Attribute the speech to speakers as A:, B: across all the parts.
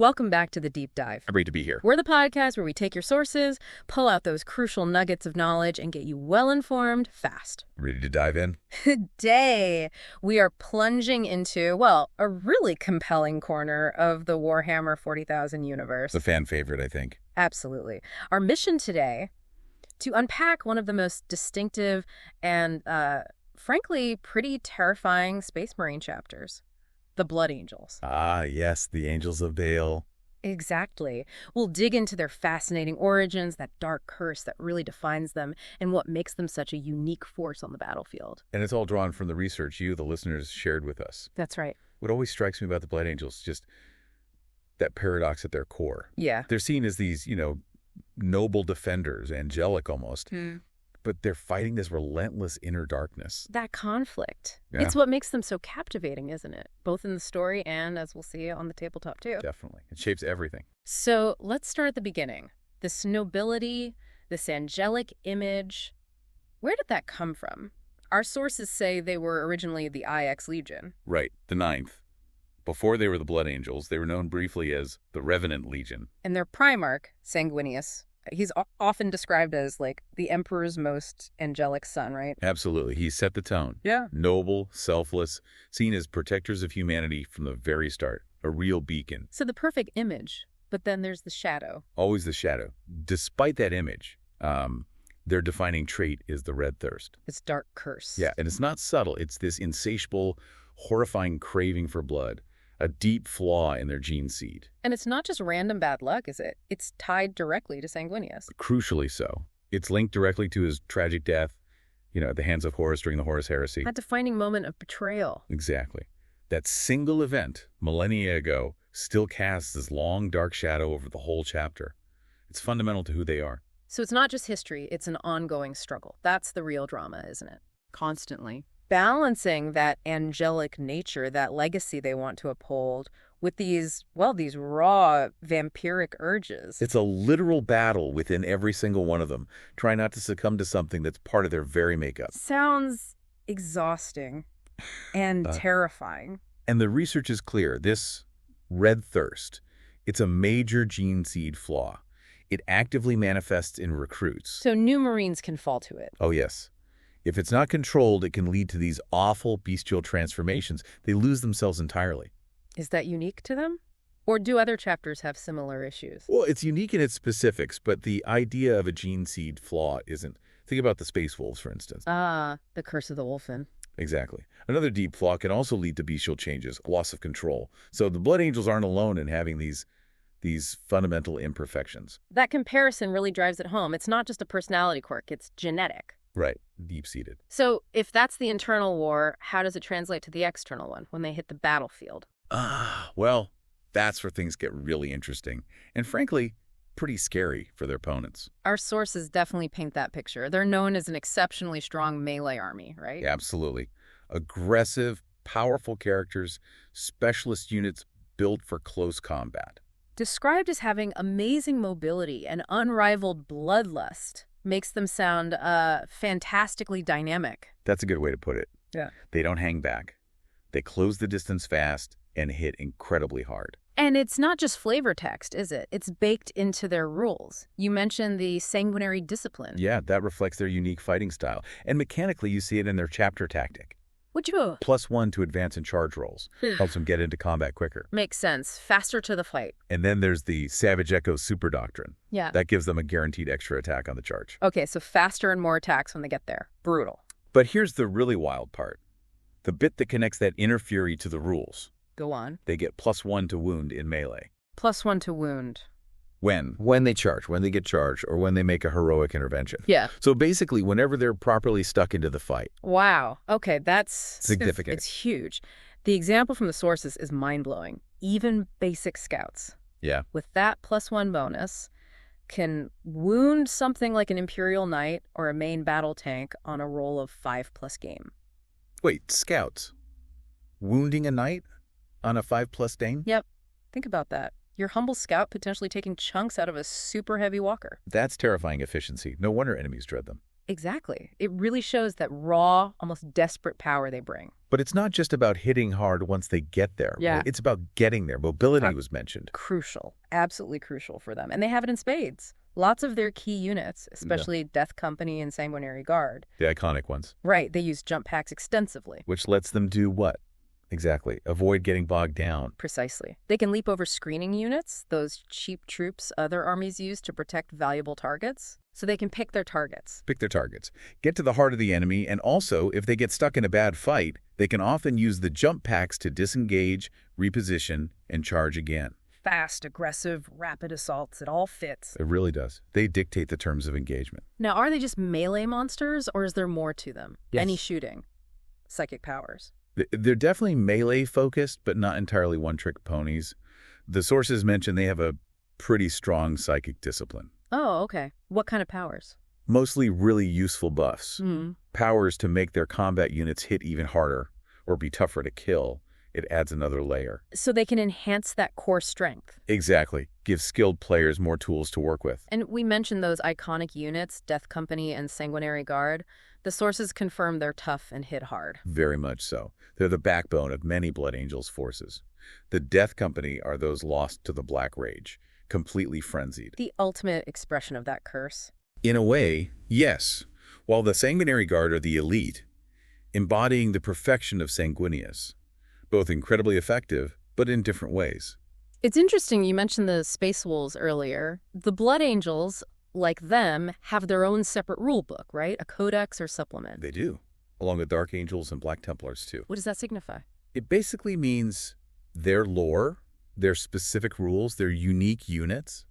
A: Welcome back to The Deep Dive.
B: Great to be here.
A: We're the podcast where we take your sources, pull out those crucial nuggets of knowledge, and get you well-informed fast.
B: Ready to dive in?
A: Today, we are plunging into, well, a really compelling corner of the Warhammer 40,000 universe.
B: The fan favorite, I think.
A: Absolutely. Our mission today, to unpack one of the most distinctive and, frankly, pretty terrifying Space Marine chapters. The Blood Angels.
B: Ah, yes, the Angels of Baal.
A: Exactly. We'll dig into their fascinating origins, that dark curse that really defines them, and what makes them such a unique force on the battlefield.
B: And it's all drawn from the research you, the listeners, shared with us.
A: That's right.
B: What always strikes me about the Blood Angels is just that paradox at their core.
A: Yeah.
B: They're seen as these, noble defenders, angelic almost. But they're fighting this relentless inner darkness.
A: That conflict.
B: Yeah.
A: It's what makes them so captivating, isn't it? Both in the story and, as we'll see, on the tabletop, too.
B: Definitely. It shapes everything.
A: So let's start at the beginning. This nobility, this angelic image. Where did that come from? Our sources say they were originally the IX Legion.
B: Right. The 9th. Before they were the Blood Angels, they were known briefly as the Revenant Legion.
A: And their Primarch, Sanguinius, he's often described as, like, the Emperor's most angelic son, right?
B: Absolutely. He set the tone.
A: Yeah.
B: Noble, selfless, seen as protectors of humanity from the very start. A real beacon.
A: So the perfect image, but then there's the shadow.
B: Always the shadow. Despite that image, their defining trait is the red thirst.
A: It's dark curse.
B: Yeah, and it's not subtle. It's this insatiable, horrifying craving for blood. A deep flaw in their gene seed.
A: And it's not just random bad luck, is it? It's tied directly to Sanguinius.
B: Crucially so. It's linked directly to his tragic death, at the hands of Horus during the Horus Heresy.
A: That defining moment of betrayal.
B: Exactly. That single event, millennia ago, still casts this long, dark shadow over the whole chapter. It's fundamental to who they are.
A: So it's not just history, it's an ongoing struggle. That's the real drama, isn't it? Constantly balancing that angelic nature, that legacy they want to uphold, with these raw vampiric urges.
B: It's a literal battle within every single one of them, trying not to succumb to something that's part of their very makeup.
A: Sounds exhausting and terrifying.
B: And the research is clear. This red thirst, it's a major gene seed flaw. It actively manifests in recruits.
A: So new Marines can fall to it.
B: Oh, yes. If it's not controlled, it can lead to these awful bestial transformations. They lose themselves entirely.
A: Is that unique to them? Or do other chapters have similar issues?
B: Well, it's unique in its specifics, but the idea of a gene seed flaw isn't. Think about the Space Wolves, for instance.
A: Ah, the curse of the Wolfen.
B: Exactly. Another deep flaw can also lead to bestial changes, loss of control. So the Blood Angels aren't alone in having these fundamental imperfections.
A: That comparison really drives it home. It's not just a personality quirk, it's genetic.
B: Right. Deep-seated.
A: So if that's the internal war, how does it translate to the external one when they hit the battlefield?
B: Well, that's where things get really interesting. And frankly, pretty scary for their opponents.
A: Our sources definitely paint that picture. They're known as an exceptionally strong melee army, right?
B: Yeah, absolutely. Aggressive, powerful characters, specialist units built for close combat.
A: Described as having amazing mobility and unrivaled bloodlust. Makes them sound fantastically dynamic.
B: That's a good way to put it.
A: Yeah.
B: They don't hang back. They close the distance fast and hit incredibly hard.
A: And it's not just flavor text, is it? It's baked into their rules. You mentioned the sanguinary discipline.
B: Yeah, that reflects their unique fighting style. And mechanically, you see it in their chapter tactic.
A: Would you?
B: +1 to advance and charge rolls. Helps them get into combat quicker.
A: Makes sense. Faster to the fight.
B: And then there's the Savage Echo Super Doctrine.
A: Yeah.
B: That gives them a guaranteed extra attack on the charge.
A: Okay, so faster and more attacks when they get there. Brutal.
B: But here's the really wild part. The bit that connects that inner fury to the rules.
A: Go on.
B: They get +1 to wound in melee.
A: +1 to wound.
B: When they charge, when they get charged, or when they make a heroic intervention.
A: Yeah.
B: So basically, whenever they're properly stuck into the fight.
A: Wow. Okay, that's
B: significant.
A: It's huge. The example from the sources is mind-blowing. Even basic scouts.
B: Yeah.
A: With that +1 bonus, can wound something like an Imperial Knight or a main battle tank on a roll of 5+ game.
B: Wait, scouts? Wounding a knight on a 5+ Dane?
A: Yep. Think about that. Your humble scout potentially taking chunks out of a super heavy walker.
B: That's terrifying efficiency. No wonder enemies dread them.
A: Exactly. It really shows that raw, almost desperate power they bring.
B: But it's not just about hitting hard once they get there.
A: Yeah.
B: Right? It's about getting there. Mobility was mentioned.
A: Crucial. Absolutely crucial for them. And they have it in spades. Lots of their key units, especially Death Company and Sanguinary Guard.
B: The iconic ones.
A: Right. They use jump packs extensively.
B: Which lets them do what? Exactly. Avoid getting bogged down.
A: Precisely. They can leap over screening units, those cheap troops other armies use to protect valuable targets. So they can pick their targets.
B: Pick their targets. Get to the heart of the enemy, and also, if they get stuck in a bad fight, they can often use the jump packs to disengage, reposition, and charge again.
A: Fast, aggressive, rapid assaults. It all fits.
B: It really does. They dictate the terms of engagement.
A: Now, are they just melee monsters, or is there more to them?
B: Yes.
A: Any shooting? Psychic powers?
B: They're definitely melee-focused, but not entirely one-trick ponies. The sources mention they have a pretty strong psychic discipline.
A: Oh, okay. What kind of powers?
B: Mostly really useful buffs.
A: Mm.
B: Powers to make their combat units hit even harder or be tougher to kill. It adds another layer.
A: So they can enhance that core strength.
B: Exactly. Give skilled players more tools to work with.
A: And we mentioned those iconic units, Death Company and Sanguinary Guard. The sources confirm they're tough and hit hard.
B: Very much so. They're the backbone of many Blood Angels forces. The Death Company are those lost to the Black Rage, completely frenzied.
A: The ultimate expression of that curse.
B: In a way, yes. While the Sanguinary Guard are the elite, embodying the perfection of Sanguinius. Both incredibly effective, but in different ways.
A: It's interesting you mentioned the Space Wolves earlier. The Blood Angels, like them, have their own separate rule book, right? A codex or supplement.
B: They do, along with Dark Angels and Black Templars, too.
A: What does that signify?
B: It basically means their lore, their specific rules, their unique units.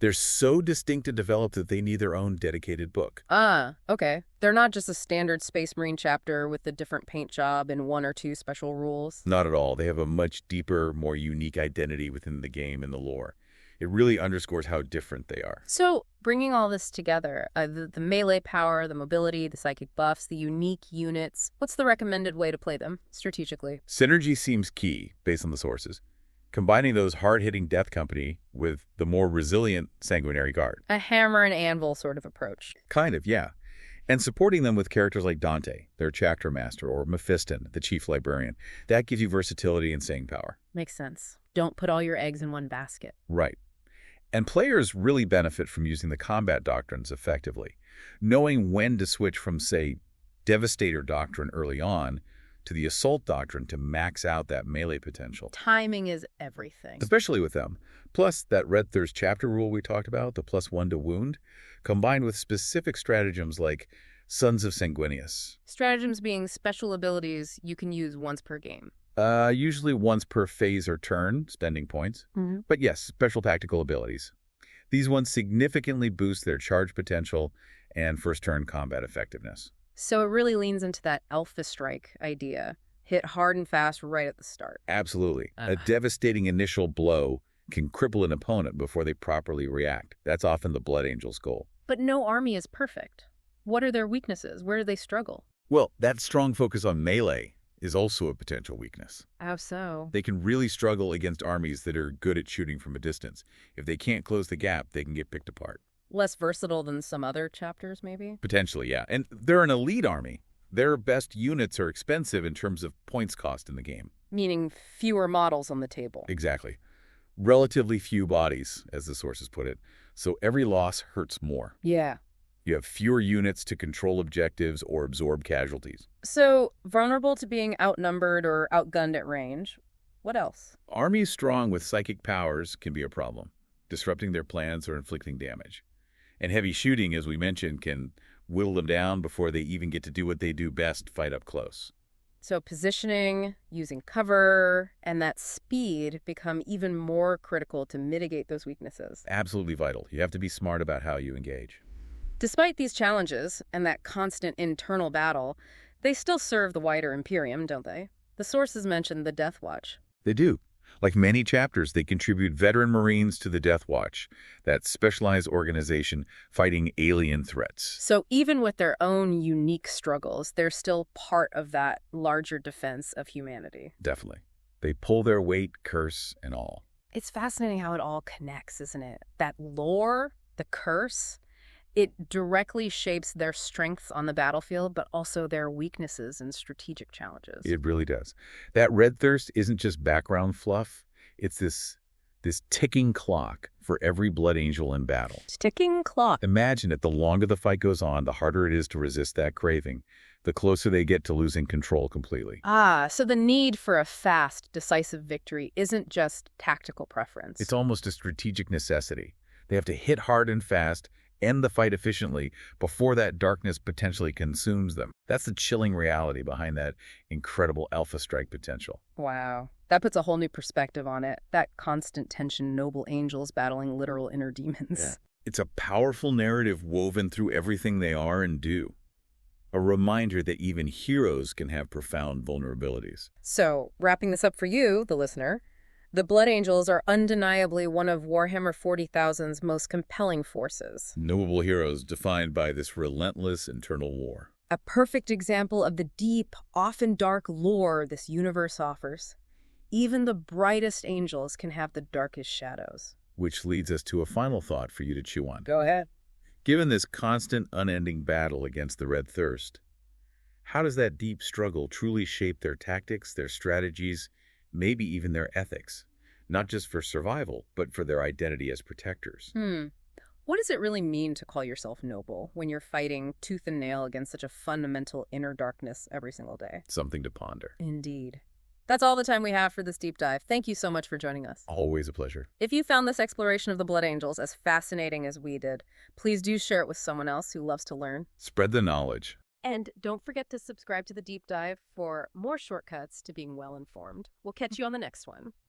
B: They're so distinct and developed that they need their own dedicated book.
A: Ah, okay. They're not just a standard Space Marine chapter with a different paint job and one or two special rules.
B: Not at all. They have a much deeper, more unique identity within the game and the lore. It really underscores how different they are.
A: So, bringing all this together, the melee power, the mobility, the psychic buffs, the unique units, what's the recommended way to play them strategically?
B: Synergy seems key, based on the sources. Combining those hard-hitting Death Company with the more resilient Sanguinary Guard.
A: A hammer and anvil sort of approach.
B: Kind of, yeah. And supporting them with characters like Dante, their chapter master, or Mephiston, the chief librarian. That gives you versatility and staying power.
A: Makes sense. Don't put all your eggs in one basket.
B: Right. And players really benefit from using the combat doctrines effectively. Knowing when to switch from, say, Devastator doctrine early on to the Assault doctrine to max out that melee potential.
A: Timing is everything.
B: Especially with them. Plus, that Red Thirst chapter rule we talked about, the +1 to wound, combined with specific stratagems like Sons of Sanguinius.
A: Stratagems being special abilities you can use once per game.
B: Usually once per phase or turn, spending points.
A: Mm-hmm.
B: But yes, special tactical abilities. These ones significantly boost their charge potential and first turn combat effectiveness.
A: So it really leans into that alpha strike idea. Hit hard and fast right at the start.
B: Absolutely. A devastating initial blow can cripple an opponent before they properly react. That's often the Blood Angel's goal.
A: But no army is perfect. What are their weaknesses? Where do they struggle?
B: Well, that strong focus on melee is also a potential weakness.
A: How so?
B: They can really struggle against armies that are good at shooting from a distance. If they can't close the gap, they can get picked apart.
A: Less versatile than some other chapters, maybe?
B: Potentially, yeah. And they're an elite army. Their best units are expensive in terms of points cost in the game.
A: Meaning fewer models on the table.
B: Exactly. Relatively few bodies, as the sources put it. So every loss hurts more.
A: Yeah.
B: You have fewer units to control objectives or absorb casualties.
A: So, vulnerable to being outnumbered or outgunned at range. What else?
B: Armies strong with psychic powers can be a problem, disrupting their plans or inflicting damage. And heavy shooting, as we mentioned, can whittle them down before they even get to do what they do best, fight up close.
A: So positioning, using cover, and that speed become even more critical to mitigate those weaknesses.
B: Absolutely vital. You have to be smart about how you engage.
A: Despite these challenges and that constant internal battle, they still serve the wider Imperium, don't they? The sources mention the Death Watch.
B: They do. Like many chapters, they contribute veteran Marines to the Death Watch, that specialized organization fighting alien threats.
A: So even with their own unique struggles, they're still part of that larger defense of humanity.
B: Definitely. They pull their weight, curse, and all.
A: It's fascinating how it all connects, isn't it? That lore, the curse, It directly shapes their strengths on the battlefield, but also their weaknesses and strategic challenges.
B: It really does. That red thirst isn't just background fluff. It's this ticking clock for every blood angel in battle.
A: Ticking clock.
B: Imagine it, the longer the fight goes on, the harder it is to resist that craving, the closer they get to losing control completely.
A: So the need for a fast, decisive victory isn't just tactical preference.
B: It's almost a strategic necessity. They have to hit hard and fast, end the fight efficiently, before that darkness potentially consumes them. That's the chilling reality behind that incredible alpha strike potential.
A: Wow. That puts a whole new perspective on it. That constant tension, noble angels battling literal inner demons.
B: Yeah. It's a powerful narrative woven through everything they are and do. A reminder that even heroes can have profound vulnerabilities.
A: So, wrapping this up for you, the listener, the Blood Angels are undeniably one of Warhammer 40,000's most compelling forces.
B: Noble heroes defined by this relentless internal war.
A: A perfect example of the deep, often dark lore this universe offers. Even the brightest angels can have the darkest shadows.
B: Which leads us to a final thought for you to chew on.
A: Go ahead.
B: Given this constant, unending battle against the Red Thirst, how does that deep struggle truly shape their tactics, their strategies, maybe even their ethics? Not just for survival, but for their identity as protectors.
A: What does it really mean to call yourself noble when you're fighting tooth and nail against such a fundamental inner darkness every single day?
B: Something to ponder.
A: Indeed. That's all the time we have for this deep dive. Thank you so much for joining us.
B: Always a pleasure.
A: If you found this exploration of the Blood Angels as fascinating as we did, please do share it with someone else who loves to learn.
B: Spread the knowledge.
A: And don't forget to subscribe to the deep dive for more shortcuts to being well informed. We'll catch you on the next one.